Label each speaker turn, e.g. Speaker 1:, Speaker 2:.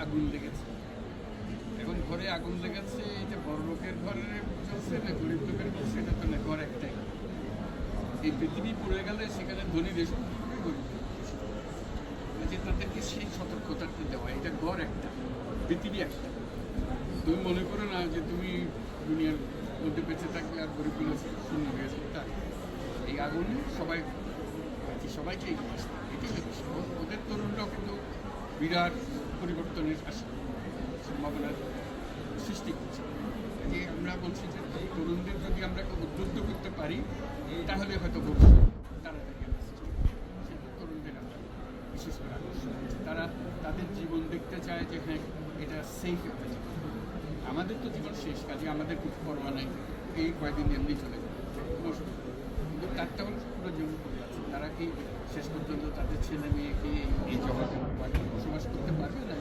Speaker 1: আগুন লেগেছে। এখন ঘরে আগুন লেগেছে, এটা বড় লোকের ঘরে চলছে না গরিব লোকের ঘর, সেটা তো না, ঘর একটাই। এই পৃথিবী পড়ে গেলে সেখানে ধনী দেশ গরিব যে তাদেরকে সেই সতর্কতাটা দেওয়া, এটা ঘর একটা, পৃথিবী একটা। তুমি মনে করো না যে তুমি দুনিয়ার মধ্যে বেঁচে থাকলে আর গরিবগুলো শূন্য হয়ে যাবে, তা এই আগুনে সবাইকে এগিয়ে আসতে, এটাই হচ্ছে ওদের তরুণরাও কিন্তু বিরাট পরিবর্তনের সম্ভাবনার সৃষ্টি করছে। যে আমরা বলছি যে তরুণদের যদি আমরা উদ্বুদ্ধ করতে পারি তাহলে হয়তো ভবিষ্যৎ তাড়াতাড়ি সেটা তরুণদের আমরা বিশেষ করে আকর্ষণ করছি। তারা তাদের জীবন দেখতে চায় যে হ্যাঁ এটা সেফ একটা জীবন। আমাদের তো জীবন শেষ, কাজে আমাদের কিছু পরোয়া নাই, এই কয়েকদিন এমনি চলে যাবে কিন্তু তারটা হলো পুরো জীবন করে আছে। তারা কি শেষ পর্যন্ত তাদের ছেলে মেয়েকে এই জগতে বসবাস করতে পারবে না?